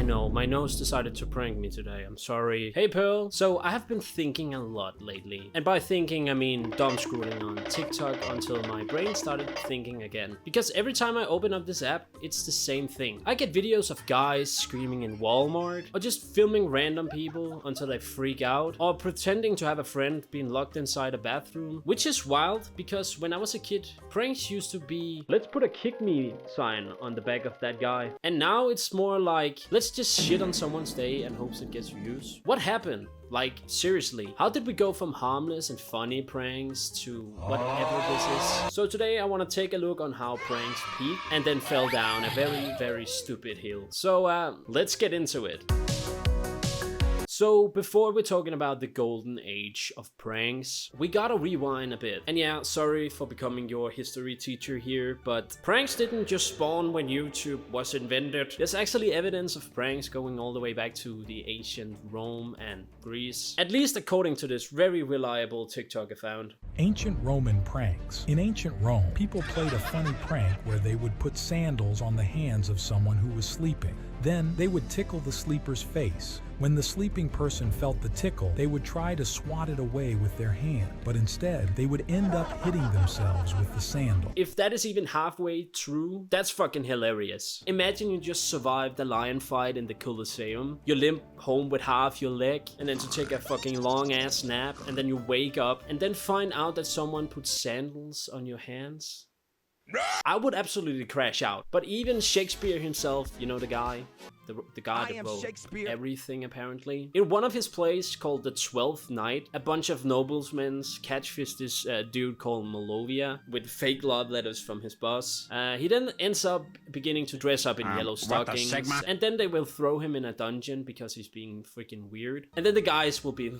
I know, my nose decided to prank me today. I'm sorry. Hey Pearl. So I have been thinking a lot lately. And by thinking, I mean dumb scrolling on TikTok until my brain started thinking again. Because every time I open up this app, it's the same thing. I get videos of guys screaming in Walmart, or just filming random people until they freak out, or pretending to have a friend being locked inside a bathroom. Which is wild, because when I was a kid, pranks used to be, let's put a kick me sign on the back of that guy. And now it's more like, let's just shit on someone's day and hopes it gets views. What happened? Like, seriously, how did we go from harmless and funny pranks to whatever this is? So today I want to take a look on how pranks peaked and then fell down a very, very stupid hill. So let's get into it. So before we're talking about the golden age of pranks, we gotta rewind a bit. And yeah, sorry for becoming your history teacher here, but pranks didn't just spawn when YouTube was invented. There's actually evidence of pranks going all the way back to the ancient Rome and Greece. At least according to this very reliable TikTok I found. Ancient Roman pranks. In ancient Rome, people played a funny prank where they would put sandals on the hands of someone who was sleeping. Then they would tickle the sleeper's face. When the sleeping person felt the tickle, they would try to swat it away with their hand, but instead they would end up hitting themselves with the sandal. If that is even halfway true, that's fucking hilarious. Imagine you just survived the lion fight in the Colosseum, you limp home with half your leg, and then to take a fucking long ass nap, and then you wake up and then find out that someone put sandals on your hands. I would absolutely crash out. But even Shakespeare himself, you know the guy? The guy that wrote everything apparently. In one of his plays called The 12th Night, a bunch of noblemen catfish this dude called Malovia with fake love letters from his boss. He then ends up beginning to dress up in yellow stockings. And then they will throw him in a dungeon because he's being freaking weird. And then the guys will be,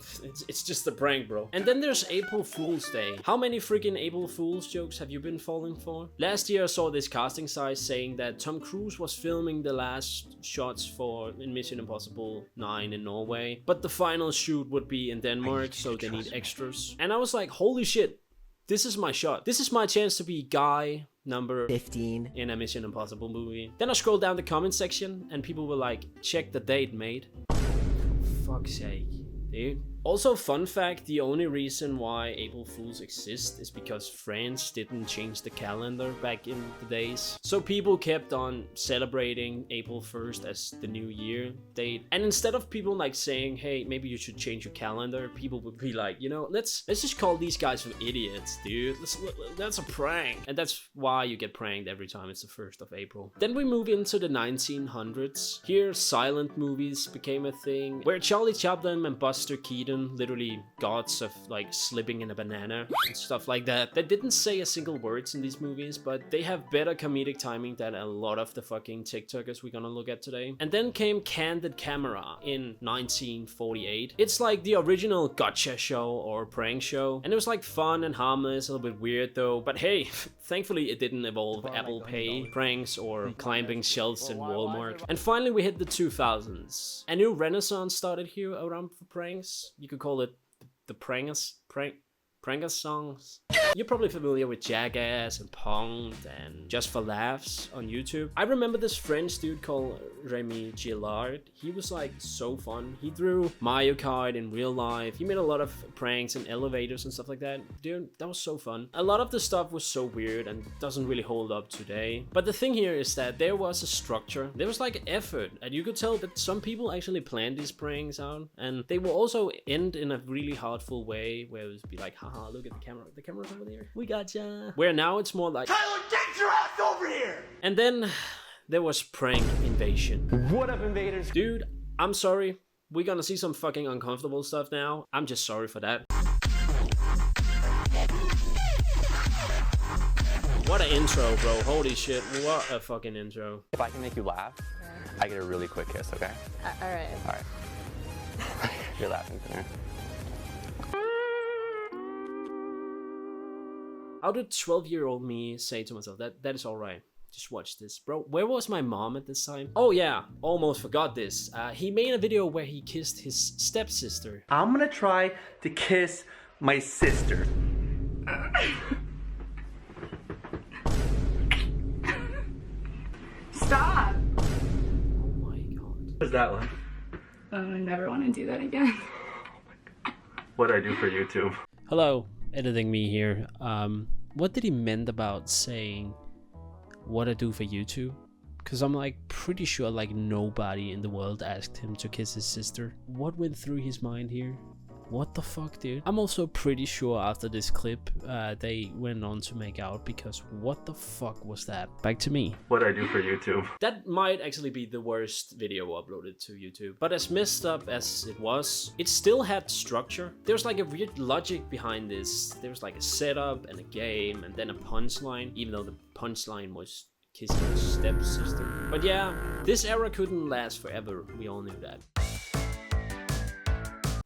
it's just a prank, bro. And then there's April Fool's Day. How many freaking April Fool's jokes have you been falling for? Last year I saw this casting site saying that Tom Cruise was filming the last shots for in Mission Impossible 9 in Norway, but the final shoot would be in Denmark, so they need extras. And I was like, holy shit, this is my shot. This is my chance to be guy number 15 in a Mission Impossible movie. Then I scrolled down the comment section and people were like, check the date, mate. For fuck's sake, dude. Also, fun fact, the only reason why April Fools exist is because France didn't change the calendar back in the days. So people kept on celebrating April 1st as the new year date. And instead of people like saying, hey, maybe you should change your calendar, people would be like, you know, let's just call these guys idiots, dude. That's a prank. And that's why you get pranked every time it's the 1st of April. Then we move into the 1900s. Here, silent movies became a thing, where Charlie Chaplin and Buster Keaton, literally gods of like slipping in a banana and stuff like that. They didn't say a single words in these movies, but they have better comedic timing than a lot of the fucking TikTokers we're gonna look at today. And then came Candid Camera in 1948. It's like the original gotcha show or prank show, and it was like fun and harmless, a little bit weird though, but hey, thankfully it didn't involve Apple Pay pranks or climbing shelves in Walmart. And finally we hit the 2000s. A new renaissance started here around for pranks. You could call it the prankers songs. You're probably familiar with Jackass and Punk'd and Just for Laughs on YouTube. I remember this French dude called Remy Gillard. He was like so fun. He drew Mario Kart in real life. He made a lot of pranks in elevators and stuff like that. Dude, that was so fun. A lot of the stuff was so weird and doesn't really hold up today. But the thing here is that there was a structure. There was like effort, and you could tell that some people actually planned these pranks out, and they will also end in a really heartful way where it would be like, haha, look at the camera. The camera's over there. We gotcha. Where now it's more like, Tyler, get your ass over here! And then there was prank invasion. What up, invaders? Dude, I'm sorry. We're gonna see some fucking uncomfortable stuff now. I'm just sorry for that. What an intro, bro. Holy shit. What a fucking intro. If I can make you laugh, I get a really quick kiss, okay? Alright. Alright. You're laughing there. How did 12-year-old me say to myself, that is alright? Just watch this. Bro, where was my mom at this time? Oh yeah, almost forgot this. He made a video where he kissed his stepsister. I'm gonna try to kiss my sister. Stop! Oh my god. What's that one? I never want to do that again. What'd I do for YouTube? Hello, editing me here. What did he meant about saying what I do for YouTube? Because I'm like pretty sure like nobody in the world asked him to kiss his sister. What went through his mind here? What the fuck, dude? I'm also pretty sure after this clip, they went on to make out, because what the fuck was that? Back to me. What'd I do for YouTube? That might actually be the worst video uploaded to YouTube. But as messed up as it was, it still had structure. There's like a weird logic behind this. There's like a setup and a game and then a punchline, even though the punchline was kissing his stepsister. But yeah, this era couldn't last forever. We all knew that.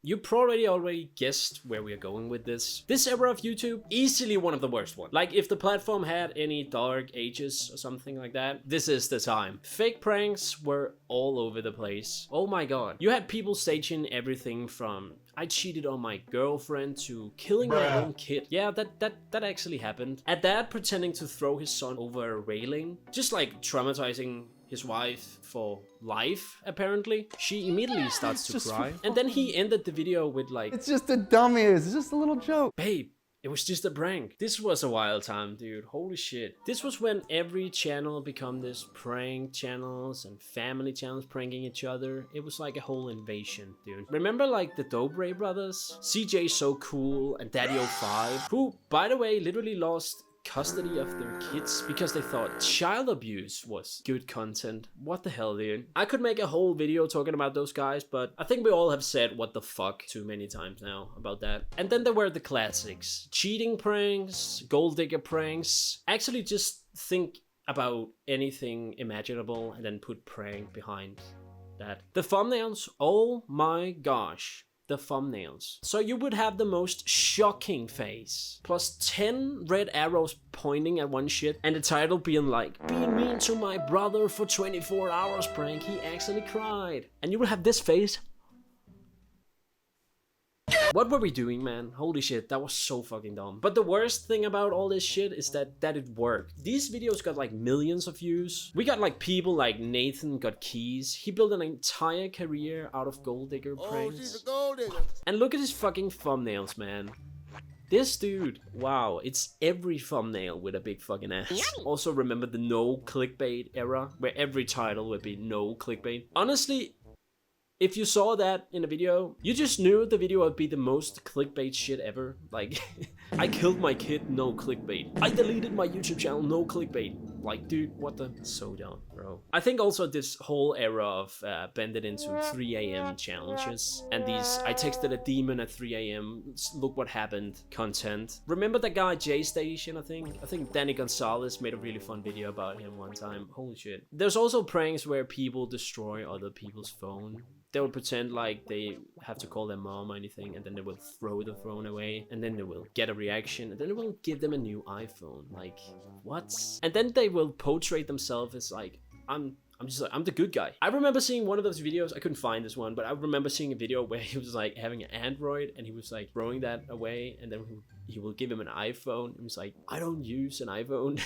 You probably already guessed where we are going with this. This era of YouTube, easily one of the worst ones. Like if the platform had any dark ages or something like that, this is the time. Fake pranks were all over the place. Oh my god. You had people staging everything from I cheated on my girlfriend to killing my own kid. Yeah, that actually happened. A dad pretending to throw his son over a railing. Just like traumatizing his wife for life, apparently. She immediately starts to cry. And then he ended the video with like, it's just a dummy, it's just a little joke. babe, it was just a prank. This was a wild time, dude. Holy shit. This was when every channel became this prank channels and family channels pranking each other. It was like a whole invasion, dude. Remember like the Dobre brothers? CJ So Cool and Daddy 05, who, by the way, literally lost custody of their kids because they thought child abuse was good content. What the hell, dude? I could make a whole video talking about those guys, but I think we all have said what the fuck too many times now about that. And then there were the classics. Cheating pranks, gold digger pranks. Actually just think about anything imaginable and then put prank behind that. The thumbnails, oh my gosh. The thumbnails. So you would have the most shocking face, plus 10 red arrows pointing at one shit, and the title being like, being mean to my brother for 24 hours prank, he actually cried. And you would have this face. What were we doing, man? Holy shit, that was so fucking dumb. But the worst thing about all this shit is that it worked. These videos got like millions of views. We got like people like Nathan got keys. He built an entire career out of gold digger pranks. She's a gold digger. And look at his fucking thumbnails, man. This dude, wow, it's every thumbnail with a big fucking ass. Also remember the no clickbait era, where every title would be no clickbait. Honestly, if you saw that in a video, you just knew the video would be the most clickbait shit ever. Like, I killed my kid, no clickbait. I deleted my YouTube channel, no clickbait. Like, dude, what the? So dumb, bro. I think also this whole era of bended into 3 AM challenges and these I texted a demon at 3 AM, look what happened content. Remember that guy J Station, I think Danny Gonzalez made a really fun video about him one time. Holy shit. There's also pranks where people destroy other people's phone. They will pretend like they have to call their mom or anything, and then they will throw the phone away, and then they will get a reaction, and then they will give them a new iPhone. Like, what? And then they will portray themselves as like, I'm the good guy. I remember seeing one of those videos. I couldn't find this one, but I remember seeing a video where he was like having an Android and he was like throwing that away, and then he will give him an iPhone. And he's like, I don't use an iPhone.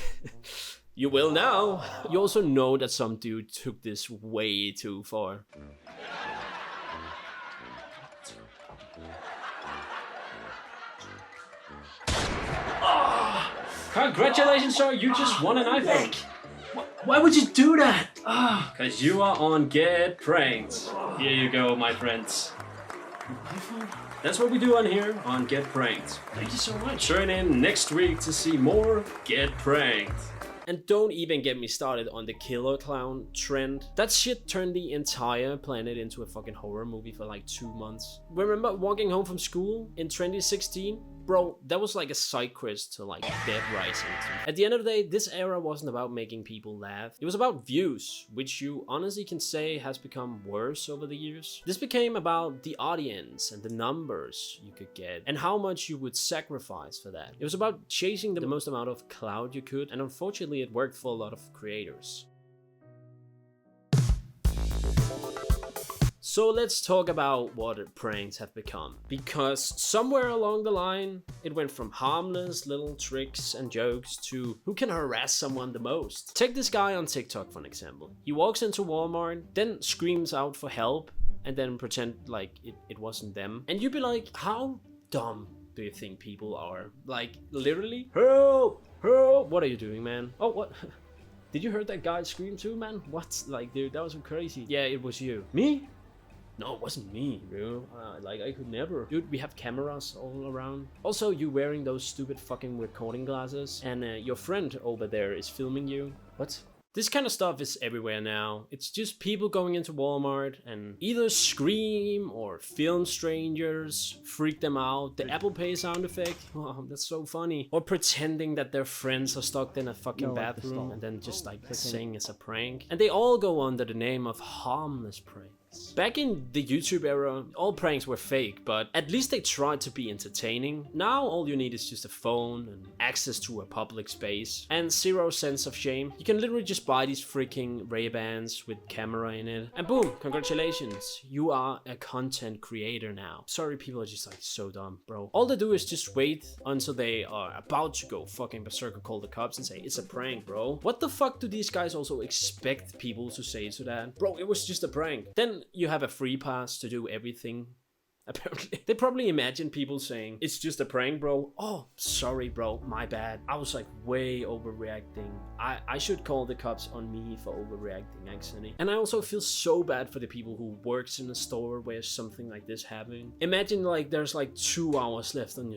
You will now. You also know that some dude took this way too far. Oh, congratulations, sir. You just won an iPhone. Why would you do that? Because you are on Get Pranked. Here you go, my friends. iPhone? That's what we do on here on Get Pranked. Thank you so much. Turn in next week to see more Get Pranked. And don't even get me started on the killer clown trend. That shit turned the entire planet into a fucking horror movie for like 2 months. Remember walking home from school in 2016? Bro, that was like a side quest to like Dead Rising. At the end of the day, this era wasn't about making people laugh. It was about views, which you honestly can say has become worse over the years. This became about the audience and the numbers you could get and how much you would sacrifice for that. It was about chasing the most amount of clout you could, and unfortunately it worked for a lot of creators. So let's talk about what pranks have become. Because somewhere along the line, it went from harmless little tricks and jokes to who can harass someone the most. Take this guy on TikTok for an example. He walks into Walmart, then screams out for help, and then pretend like it wasn't them. And you'd be like, how dumb do you think people are? Like, literally, help, help. What are you doing, man? Oh, what? Did you hear that guy scream too, man? What? Like, dude, that was so crazy. Yeah, it was you. Me? No, it wasn't me, bro. Like, I could never. Dude, we have cameras all around. Also, you wearing those stupid fucking recording glasses, and your friend over there is filming you. What? This kind of stuff is everywhere now. It's just people going into Walmart and either scream or film strangers, freak them out. The Apple Pay sound effect, oh, that's so funny. Or pretending that their friends are stuck in a fucking bathroom and then just like saying it's a prank. And they all go under the name of harmless pranks. Back in the YouTube era, all pranks were fake, but at least they tried to be entertaining. Now all you need is just a phone and access to a public space and zero sense of shame. You can literally just buy these freaking Ray-Bans with camera in it and boom, congratulations, you are a content creator now. Sorry, people are just like so dumb, bro. All they do is just wait until they are about to go fucking berserk and call the cops and say it's a prank, bro. What the fuck do these guys also expect people to say to that? Bro, it was just a prank. Then you have a free pass to do everything. Apparently, they probably imagine people saying, it's just a prank, bro. Oh, sorry, bro, my bad. I was like way overreacting. I should call the cops on me for overreacting, actually. And I also feel so bad for the people who works in a store where something like this happened. Imagine like there's like 2 hours left on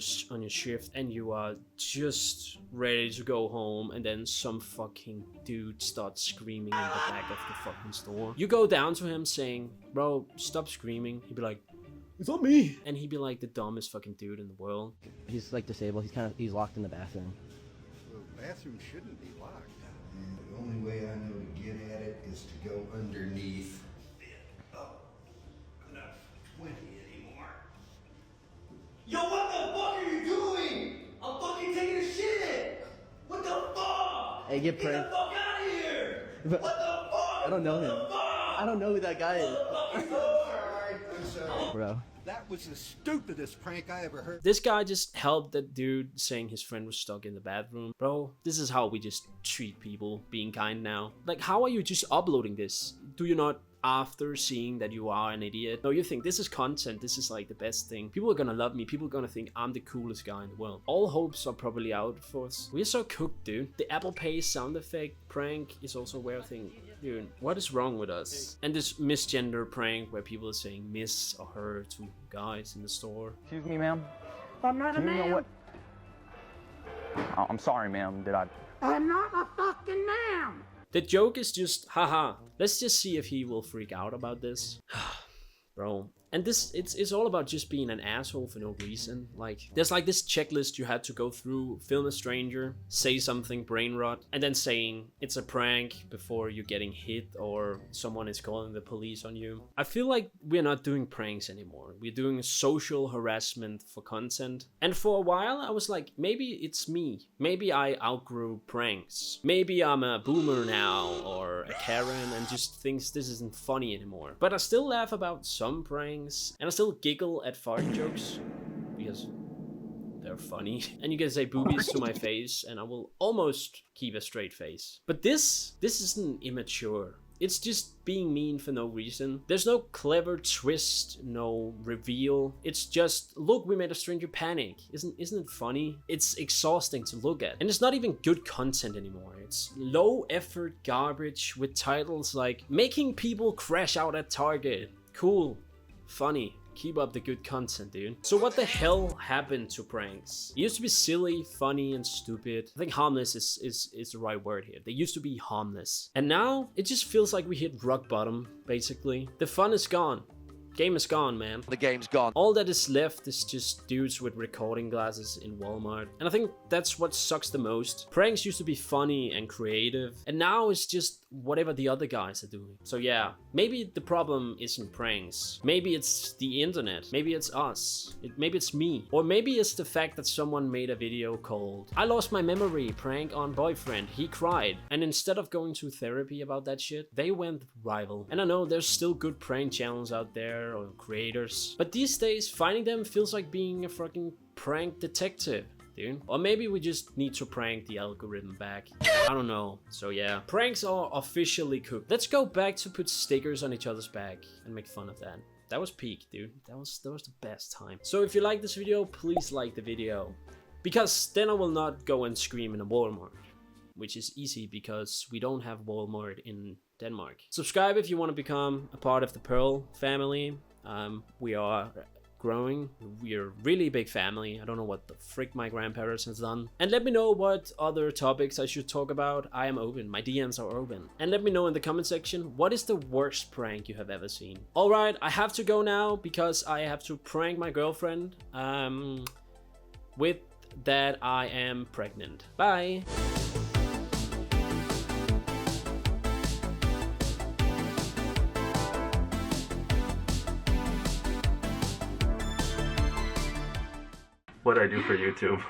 your shift and you are just ready to go home and then some fucking dude starts screaming in the back of the fucking store. You go down to him saying, bro, stop screaming. He'd be like, it's not me. And he'd be like the dumbest fucking dude in the world. He's like disabled. He's locked in the bathroom. Well, the bathroom shouldn't be locked. And the only way I know to get at it is to go underneath. Oh, I'm not 20 anymore. Yo, what the fuck are you doing? I'm fucking taking a shit. What the fuck? Hey, get pranked. the fuck out of here. What the fuck? I don't know him. I don't know who that guy is. I'm sorry. Bro. That was the stupidest prank I ever heard. This guy just helped that dude saying his friend was stuck in the bathroom. Bro, this is how we just treat people being kind now. Like, how are you just uploading this? Do you not, after seeing that you are an idiot? No, you think this is content, this is like the best thing. People are gonna love me, people are gonna think I'm the coolest guy in the world. All hopes are probably out for us. We're so cooked, dude. The Apple Pay sound effect prank is also where I think, dude, what is wrong with us? And this misgender prank where people are saying miss or her to guys in the store. Excuse me, ma'am. I'm not a Do you know man. what? Oh, I'm sorry, ma'am. Did I? I'm not a fucking man. The joke is just, haha, let's just see if he will freak out about this. Bro. And this, it's all about just being an asshole for no reason. Like, there's like this checklist you had to go through, film a stranger, say something brain rot, and then saying it's a prank before you're getting hit or someone is calling the police on you. I feel like we're not doing pranks anymore. We're doing social harassment for content. And for a while, I was like, maybe it's me. Maybe I outgrew pranks. Maybe I'm a boomer now or a Karen and just thinks this isn't funny anymore. But I still laugh about some pranks. And I still giggle at fart jokes because they're funny. And you can say boobies to my face and I will almost keep a straight face. But this isn't immature. It's just being mean for no reason. There's no clever twist, no reveal. It's just, look, we made a stranger panic. Isn't it funny? It's exhausting to look at. And it's not even good content anymore. It's low effort garbage with titles like making people crash out at Target. Cool. Funny. Keep up the good content, dude. So what the hell happened to pranks? It used to be silly, funny, and stupid. I think harmless is the right word here. They used to be harmless. And now, it just feels like we hit rock bottom, basically. The fun is gone. Game is gone, man. The game's gone. All that is left is just dudes with recording glasses in Walmart. And I think that's what sucks the most. Pranks used to be funny and creative. And now it's just whatever the other guys are doing. So yeah, maybe the problem isn't pranks. Maybe it's the internet. Maybe it's us. Maybe it's me. Or maybe it's the fact that someone made a video called "I lost my memory, prank on boyfriend, he cried." And instead of going to therapy about that shit, they went rival. And I know there's still good prank channels out there or creators, but these days finding them feels like being a fucking prank detective, dude. Or maybe we just need to prank the algorithm back. I don't know. So yeah, pranks are officially cooked. Let's go back to put stickers on each other's back and make fun of that. That was peak, dude. That was the best time. So if you like this video, please like the video, because then I will not go and scream in a Walmart, which is easy because we don't have Walmart in Denmark. Subscribe if you want to become a part of the Pearl family. We are growing. We're a really big family. I don't know what the frick my grandparents has done. And let me know what other topics I should talk about. I am open. My DMs are open. And let me know in the comment section, what is the worst prank you have ever seen? Alright, I have to go now because I have to prank my girlfriend. With that, I am pregnant. Bye! What I do for YouTube.